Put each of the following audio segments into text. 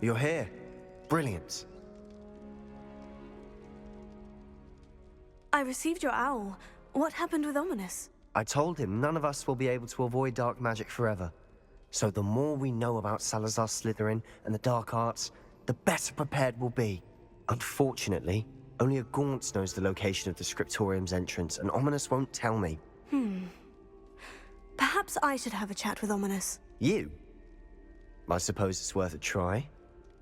You're here. Brilliant. I received your owl. What happened with Ominous? I told him none of us will be able to avoid dark magic forever. So the more we know about Salazar Slytherin and the dark arts, the better prepared we'll be. Unfortunately, only a Gaunt knows the location of the Scriptorium's entrance, and Ominous won't tell me. Perhaps I should have a chat with Ominous. You? I suppose it's worth a try.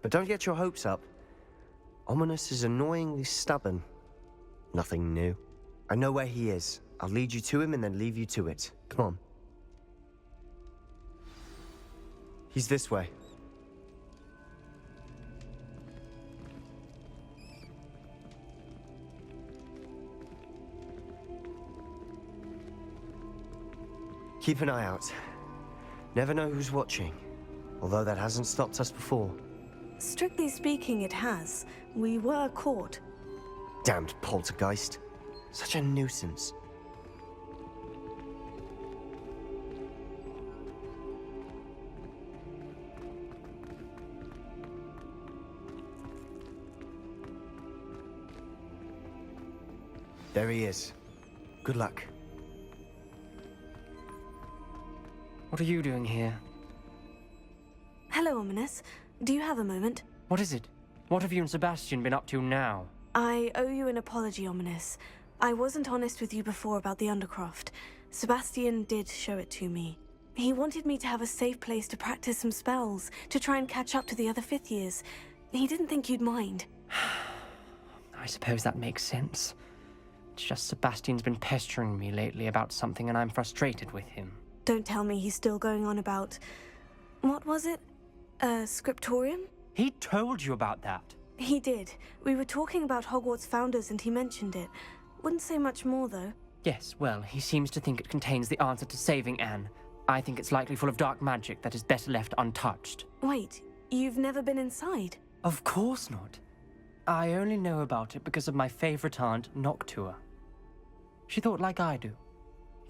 But don't get your hopes up. Ominous is annoyingly stubborn. Nothing new. I know where he is. I'll lead you to him and then leave you to it. Come on. He's this way. Keep an eye out. Never know who's watching. Although that hasn't stopped us before. Strictly speaking, it has. We were caught. Damned poltergeist. Such a nuisance. There he is. Good luck. What are you doing here? Hello, Ominous. Do you have a moment? What is it? What have you and Sebastian been up to now? I owe you an apology, Ominous. I wasn't honest with you before about the Undercroft. Sebastian did show it to me. He wanted me to have a safe place to practice some spells, to try and catch up to the other fifth years. He didn't think you'd mind. I suppose that makes sense. It's just Sebastian's been pestering me lately about something and I'm frustrated with him. Don't tell me he's still going on about... What was it? Scriptorium? He told you about that? He did. We were talking about Hogwarts founders and he mentioned it. Wouldn't say much more, though. Yes, well, he seems to think it contains the answer to saving Anne. I think it's likely full of dark magic that is better left untouched. Wait, you've never been inside? Of course not. I only know about it because of my favorite aunt, Noctua. She thought like I do.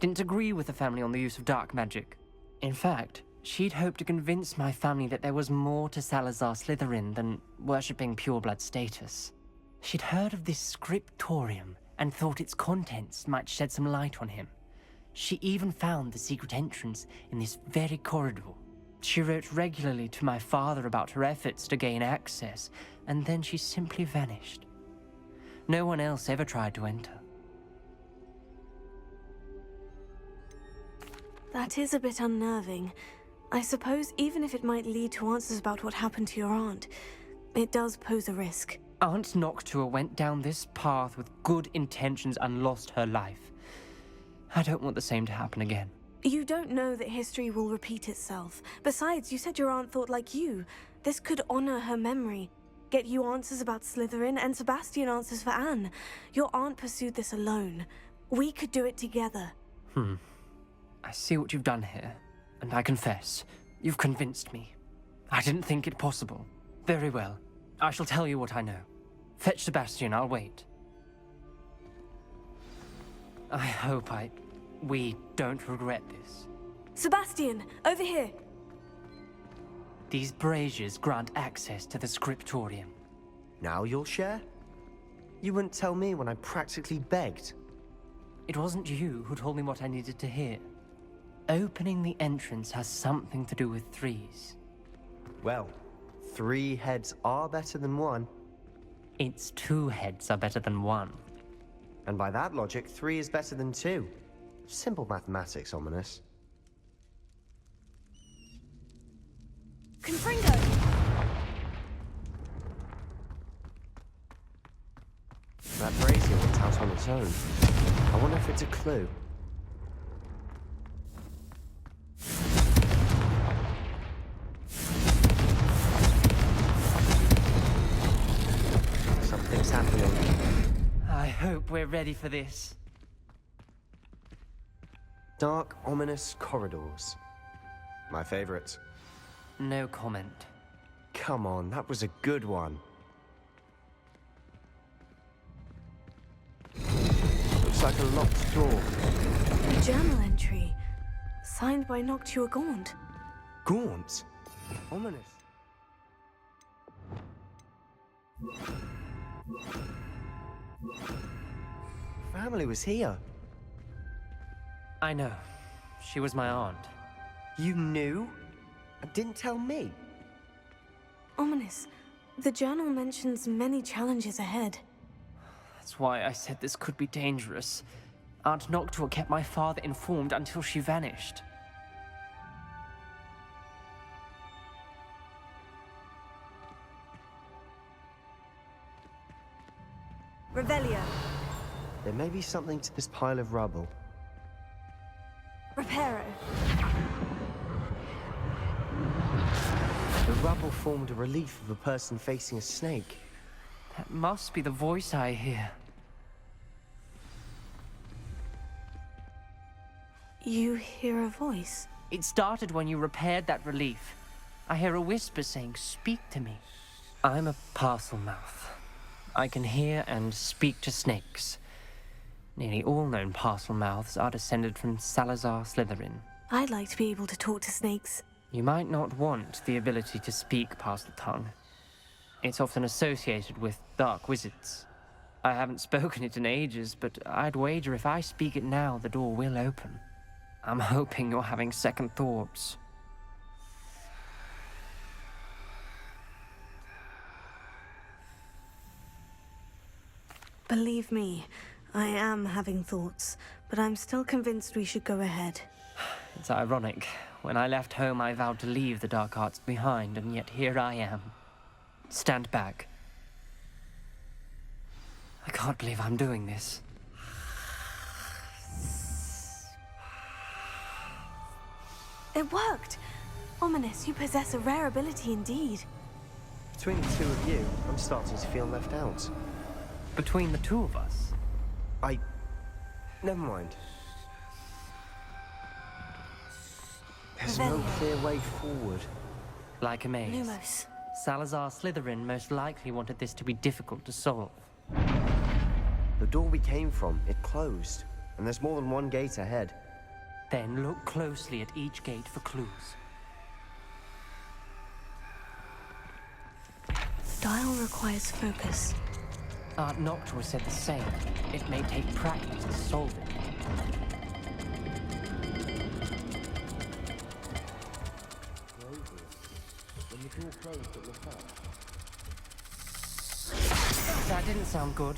Didn't agree with the family on the use of dark magic. In fact, she'd hoped to convince my family that there was more to Salazar Slytherin than worshipping pureblood status. She'd heard of this scriptorium and thought its contents might shed some light on him. She even found the secret entrance in this very corridor. She wrote regularly to my father about her efforts to gain access, and then she simply vanished. No one else ever tried to enter. That is a bit unnerving. I suppose even if it might lead to answers about what happened to your aunt, it does pose a risk. Aunt Noctua went down this path with good intentions and lost her life. I don't want the same to happen again. You don't know that history will repeat itself. Besides, you said your aunt thought like you. This could honor her memory. Get you answers about Slytherin and Sebastian answers for Anne. Your aunt pursued this alone. We could do it together. I see what you've done here, and I confess, you've convinced me. I didn't think it possible. Very well. I shall tell you what I know. Fetch Sebastian, I'll wait. I hope we don't regret this. Sebastian, over here! These braziers grant access to the scriptorium. Now you'll share? You wouldn't tell me when I practically begged. It wasn't you who told me what I needed to hear. Opening the entrance has something to do with threes. Well, 3 heads are better than 1. It's 2 heads are better than 1. And by that logic, 3 is better than 2. Simple mathematics, Ominous. Confringo! That brazier went out on its own. I wonder if it's a clue. Something's happening. I hope we're ready for this. Dark, ominous corridors. My favorite. No comment. Come on, that was a good one. Looks like a locked door. A journal entry. Signed by Noctua Gaunt. Gaunt? Ominous. Family was here. I know. She was my aunt. You knew? And didn't tell me? Ominous. The journal mentions many challenges ahead. That's why I said this could be dangerous. Aunt Noctua kept my father informed until she vanished. Revelio. There may be something to this pile of rubble. Reparo. The rubble formed a relief of a person facing a snake. That must be the voice I hear. You hear a voice? It started when you repaired that relief. I hear a whisper saying, "Speak to me." I'm a parcel mouth. I can hear and speak to snakes. Nearly all known parcel mouths are descended from Salazar Slytherin. I'd like to be able to talk to snakes. You might not want the ability to speak past the tongue. It's often associated with dark wizards. I haven't spoken it in ages, but I'd wager if I speak it now, the door will open. I'm hoping you're having second thoughts. Believe me, I am having thoughts, but I'm still convinced we should go ahead. It's ironic. When I left home, I vowed to leave the dark arts behind, and yet here I am. Stand back. I can't believe I'm doing this. It worked! Ominous, you possess a rare ability indeed. Between the two of you, I'm starting to feel left out. Between the two of us? Never mind. There's no clear way forward. Like a maze. Lumos. Salazar Slytherin most likely wanted this to be difficult to solve. The door we came from, it closed. And there's more than one gate ahead. Then look closely at each gate for clues. Dial requires focus. Aunt Noctua said the same. It may take practice to solve it. That didn't sound good.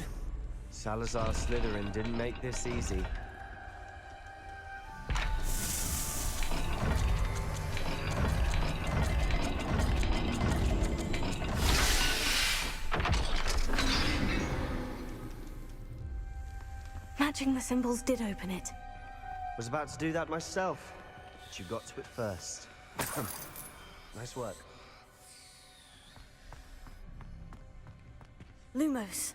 Salazar Slytherin didn't make this easy. Matching the symbols did open it. Was about to do that myself, but you got to it first. Nice work. Lumos.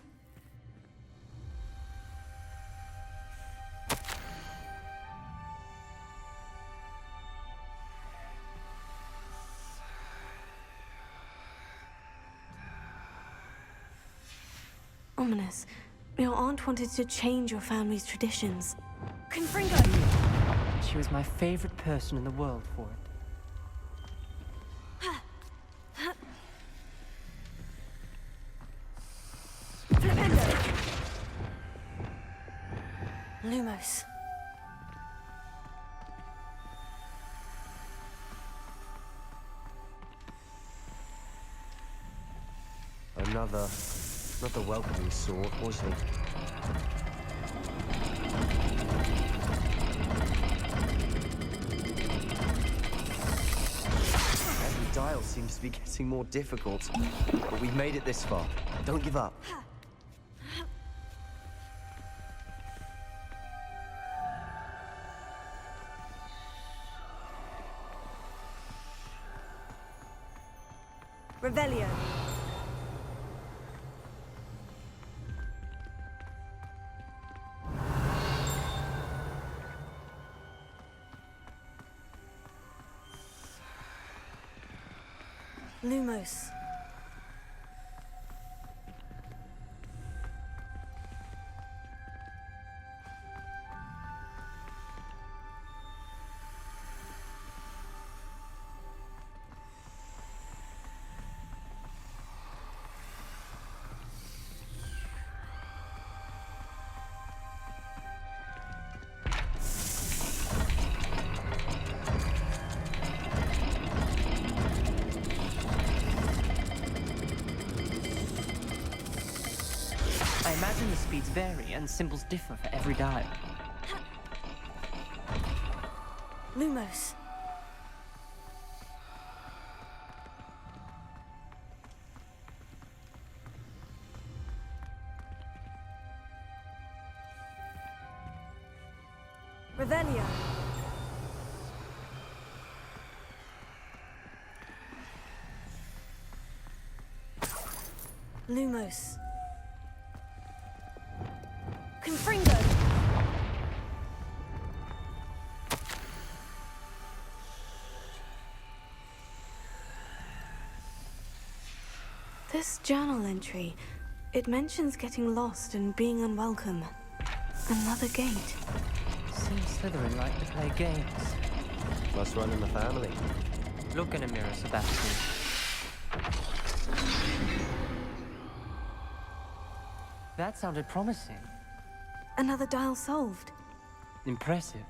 Ominous. Your aunt wanted to change your family's traditions. Confringo! She was my favorite person in the world for it. Flipendo! Lumos. Another welcoming sword, was he? Every dial seems to be getting more difficult, but we've made it this far. Don't give up. Revelio. Lumos. the speeds vary and symbols differ for every dial. Lumos. Revelio. Lumos. Confringo. This journal entry, it mentions getting lost and being unwelcome. Another gate. Seems Slytherin like to play games. Must run in the family. Look in a mirror, Sebastian. That sounded promising. Another dial solved. Impressive.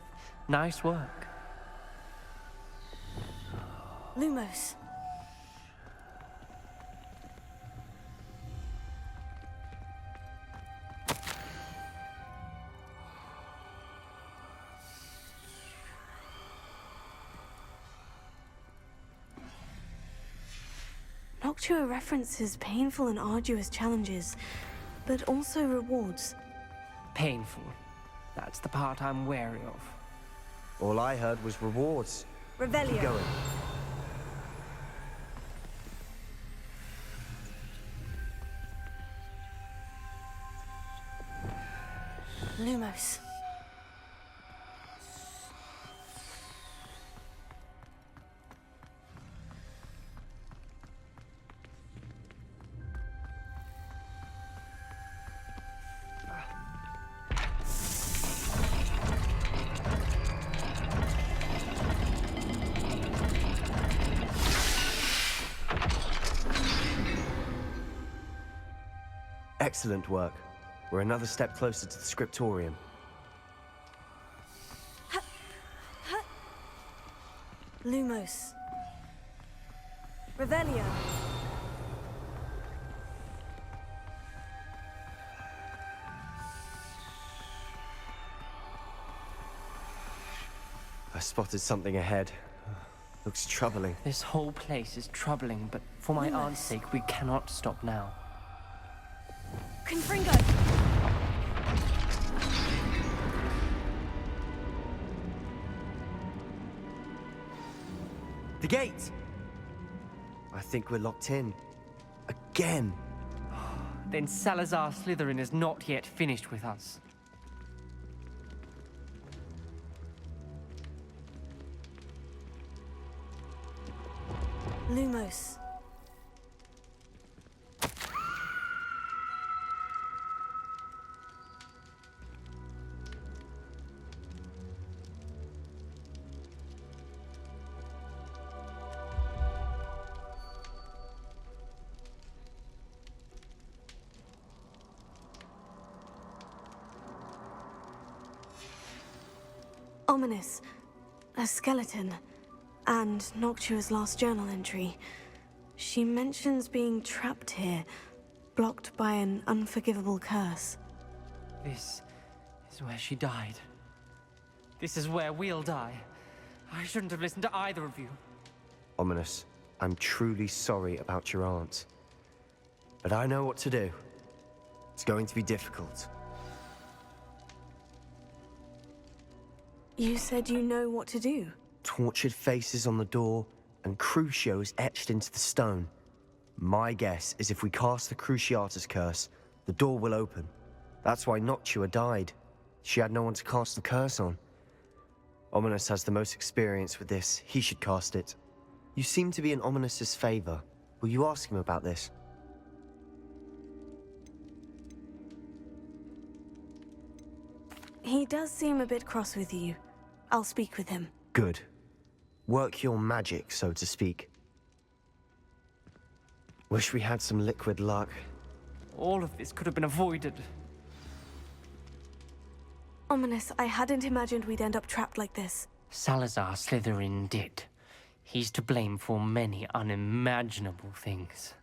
Nice work. Lumos. Noctua references painful and arduous challenges, but also rewards. Painful. That's the part I'm wary of. All I heard was rewards. Revelio. Keep going. Lumos. Excellent work. We're another step closer to the scriptorium. Lumos. Revelio. I spotted something ahead. Looks troubling. This whole place is troubling, but for my aunt's sake, we cannot stop now. Confringo. The gate! I think we're locked in. Again! Then Salazar Slytherin is not yet finished with us. Lumos. Ominous. A skeleton. And Noctua's last journal entry. She mentions being trapped here, blocked by an unforgivable curse. This is where she died. This is where we'll die. I shouldn't have listened to either of you. Ominous, I'm truly sorry about your aunt. But I know what to do. It's going to be difficult. You said you know what to do. Tortured faces on the door, and Crucios etched into the stone. My guess is if we cast the Cruciatus curse, the door will open. That's why Noctua died. She had no one to cast the curse on. Ominous has the most experience with this. He should cast it. You seem to be in Ominous's favor. Will you ask him about this? He does seem a bit cross with you. I'll speak with him. Good. Work your magic, so to speak. Wish we had some liquid luck. All of this could have been avoided. Ominous, I hadn't imagined we'd end up trapped like this. Salazar Slytherin did. He's to blame for many unimaginable things.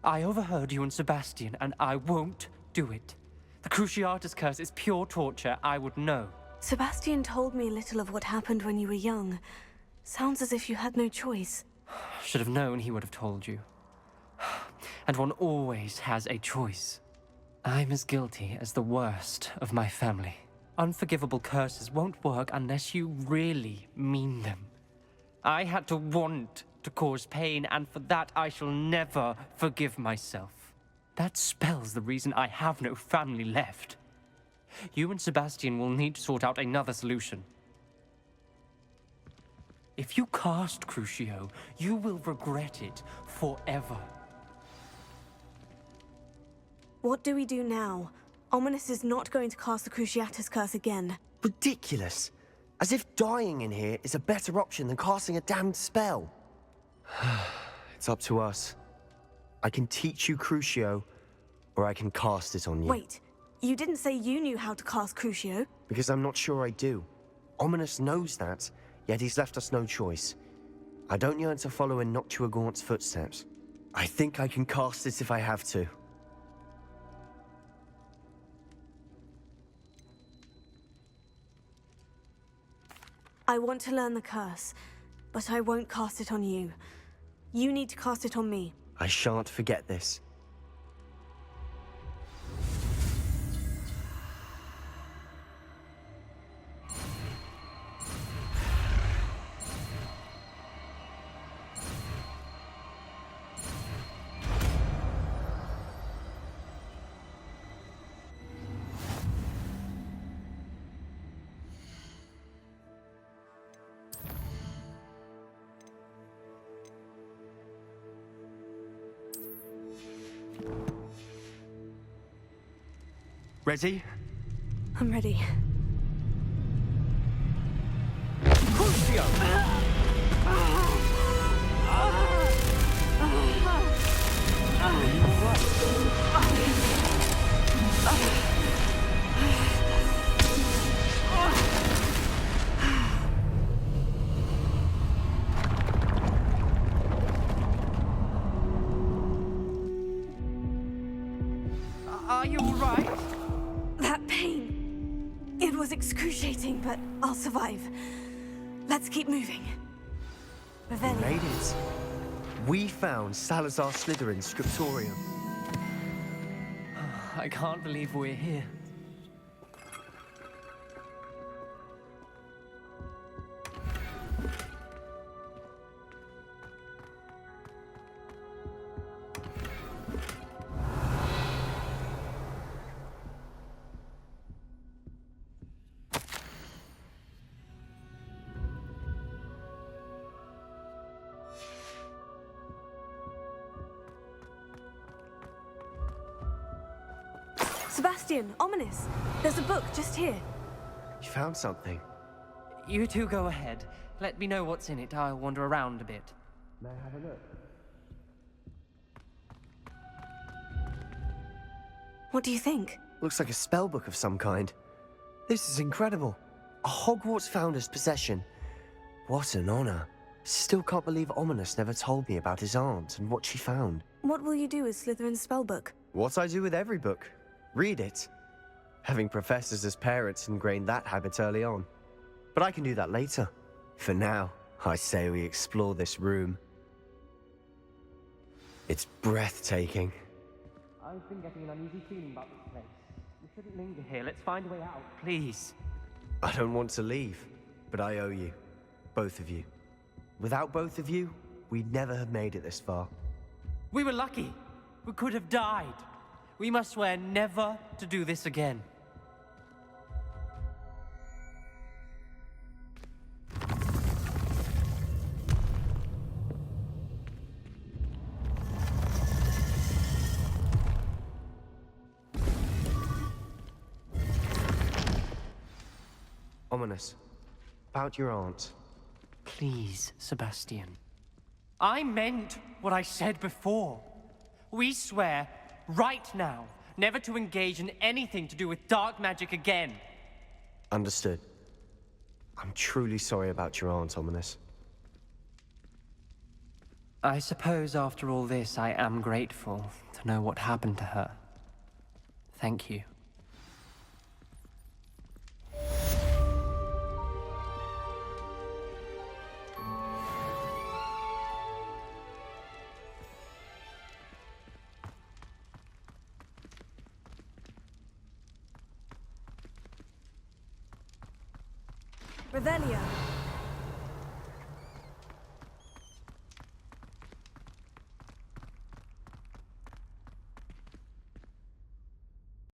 I overheard you and Sebastian, and I won't do it. The Cruciatus curse is pure torture, I would know. Sebastian told me a little of what happened when you were young. Sounds as if you had no choice. Should have known he would have told you. And one always has a choice. I'm as guilty as the worst of my family. Unforgivable curses won't work unless you really mean them. I had to want to cause pain, and for that I shall never forgive myself. That spell's the reason I have no family left. You and Sebastian will need to sort out another solution. If you cast Crucio, you will regret it forever. What do we do now? Ominous is not going to cast the Cruciatus curse again. Ridiculous. As if dying in here is a better option than casting a damned spell. It's up to us. I can teach you Crucio, or I can cast it on you. Wait, you didn't say you knew how to cast Crucio? Because I'm not sure I do. Ominous knows that, yet he's left us no choice. I don't yearn to follow in Noctua Gaunt's footsteps. I think I can cast it if I have to. I want to learn the curse, but I won't cast it on you. You need to cast it on me. I shan't forget this. Ready? I'm ready. Crucio! Are you all right? That pain. It was excruciating, but I'll survive. Let's keep moving. We Revelio. made it. We found Salazar Slytherin's scriptorium. I can't believe we're here. Sebastian, Ominous. There's a book just here. You found something. You two go ahead. Let me know what's in it. I'll wander around a bit. May I have a look? What do you think? Looks like a spell book of some kind. This is incredible. A Hogwarts founder's possession. What an honor. Still can't believe Ominous never told me about his aunt and what she found. What will you do with Slytherin's spellbook? What I do with every book. Read it. Having professors as parents ingrained that habit early on. But I can do that later. For now, I say we explore this room. It's breathtaking. I've been getting an uneasy feeling about this place. We shouldn't linger here. Let's find a way out, please. I don't want to leave, but I owe you. Both of you. Without both of you, we'd never have made it this far. We were lucky. We could have died. We must swear never to do this again. Ominous. About your aunt. Please, Sebastian. I meant what I said before. We swear, right now, never to engage in anything to do with dark magic again. Understood. I'm truly sorry about your aunt, Ominous. I suppose after all this, I am grateful to know what happened to her. Thank you. Revelio.